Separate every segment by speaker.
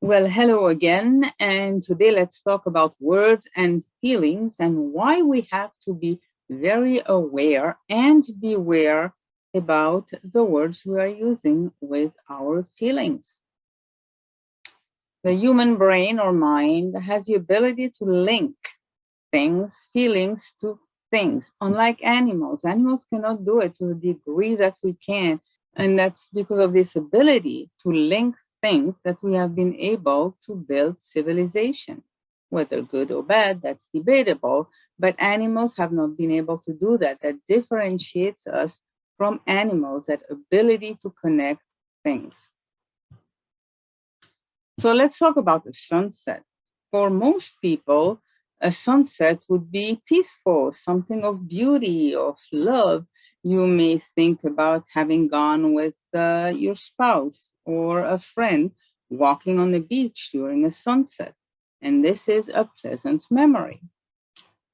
Speaker 1: Well, hello again. And today let's talk about words and feelings and why we have to be very aware and beware about the words we are using with our feelings. The human brain or mind has the ability to link things, feelings to things, unlike animals. Animals cannot do it to the degree that we can. And that's because of this ability to link things that we have been able to build civilization. Whether good or bad, that's debatable, but animals have not been able to do that. That differentiates us from animals, that ability to connect things. So let's talk about the sunset. For most people, a sunset would be peaceful, something of beauty, of love. You may think about having gone with your spouse or a friend walking on the beach during a sunset. And this is a pleasant memory.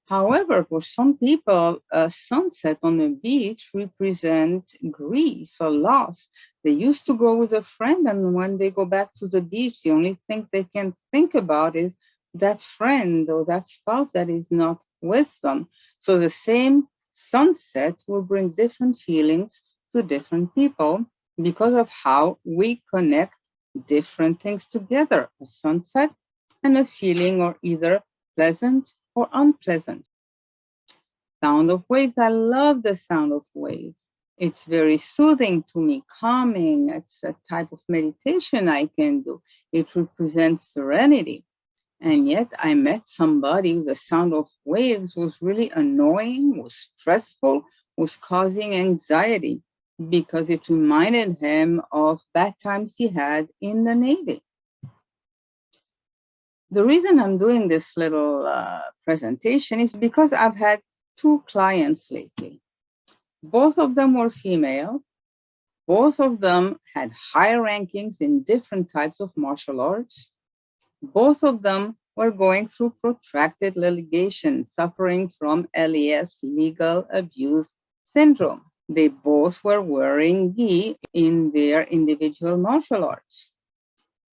Speaker 1: However, for some people, a sunset on the beach represents grief, a loss. They used to go with a friend, and when they go back to the beach, the only thing they can think about is that friend or that spouse that is not with them. So the same sunset will bring different feelings to different people because of how we connect different things together. A sunset and a feeling are either pleasant or unpleasant. Sound of waves. I love the sound of waves. It's very soothing to me, calming. It's a type of meditation I can do. It represents serenity. And yet I met somebody, the sound of waves was really annoying, was stressful, was causing anxiety because it reminded him of bad times he had in the Navy. The reason I'm doing this little presentation is because I've had two clients lately. Both of them were female. Both of them had high rankings in different types of martial arts. Both of them were going through protracted litigation, suffering from LES, legal abuse syndrome. They both were wearing gi in their individual martial arts.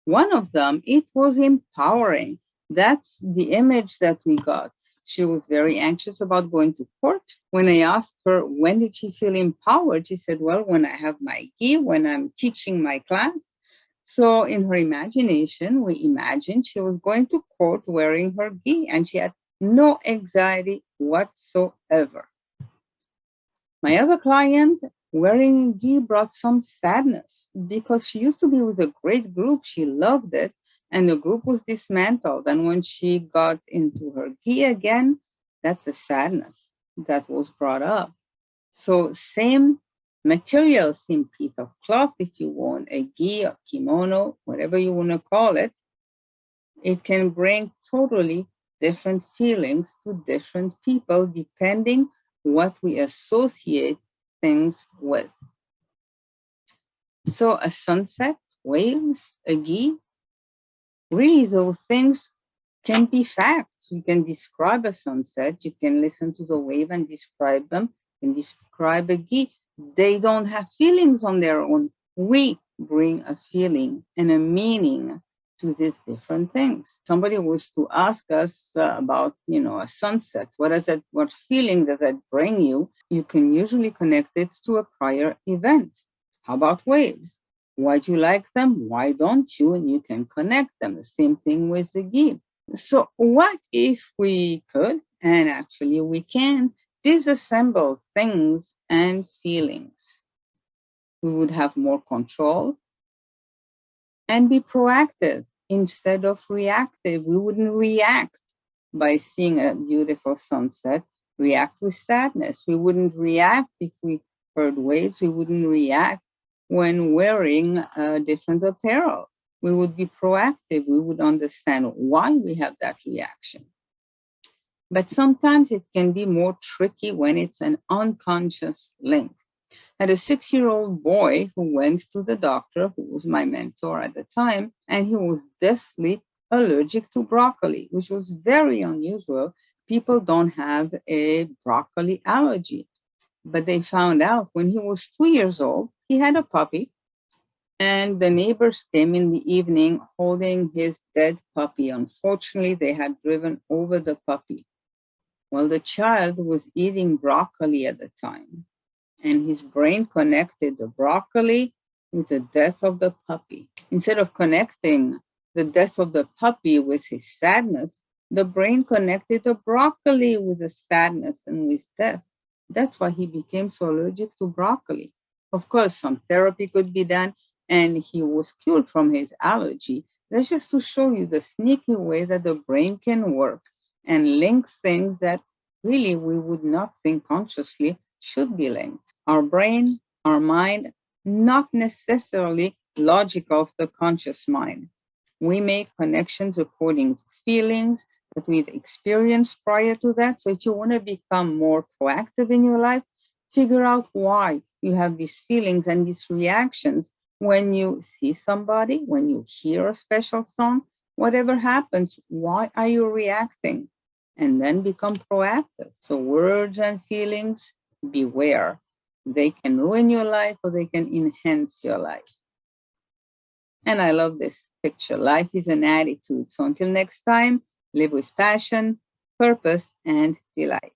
Speaker 1: One of them, it was empowering. That's the image that we got. She was very anxious about going to court. When I asked her when did she feel empowered, she said, well, when I have my gi, when I'm teaching my class. So in her imagination, we imagined she was going to court wearing her gi and she had no anxiety whatsoever. My other client wearing gi brought some sadness because she used to be with a great group. She loved it, and the group was dismantled. And when she got into her gi again, that's a sadness that was brought up. So, same material, same piece of cloth, if you want a gi, a kimono, whatever you want to call it, it can bring totally different feelings to different people depending what we associate things with. So a sunset, waves, a gi, really those things can be facts. You can describe a sunset, you can listen to the wave and describe them, you can describe a gi. They don't have feelings on their own. We bring a feeling and a meaning to these different things. Somebody was to ask us about, a sunset. What is it? What feeling does that bring you? You can usually connect it to a prior event. How about waves? Why do you like them? Why don't you? And you can connect them. The same thing with the gi. So, what if we could, and actually we can, disassemble things and feelings? We would have more control and be proactive instead of reactive. We wouldn't react by seeing a beautiful sunset, react with sadness. We wouldn't react if we heard waves. We wouldn't react when wearing different apparel. We would be proactive. We would understand why we have that reaction. But sometimes it can be more tricky when it's an unconscious link. I had a 6 year old boy who went to the doctor, who was my mentor at the time, and he was deathly allergic to broccoli, which was very unusual. People don't have a broccoli allergy. But they found out when he was 2 years old, he had a puppy, And the neighbors came in the evening holding his dead puppy. Unfortunately, they had driven over the puppy. Well, the child was eating broccoli at the time, and his brain connected the broccoli with the death of the puppy. Instead of connecting the death of the puppy with his sadness, the brain connected the broccoli with the sadness and with death. That's why he became so allergic to broccoli. Of course, some therapy could be done, and he was cured from his allergy. That's just to show you the sneaky way that the brain can work and link things that really we would not think consciously should be linked. Our brain, our mind, not necessarily logic of the conscious mind. We make connections according to feelings that we've experienced prior to that. So if you want to become more proactive in your life, figure out why you have these feelings and these reactions when you see somebody, when you hear a special song, whatever happens, why are you reacting? And then become proactive. So words and feelings, beware. They can ruin your life or they can enhance your life. And I love this picture. Life is an attitude. So until next time, live with passion, purpose, and delight.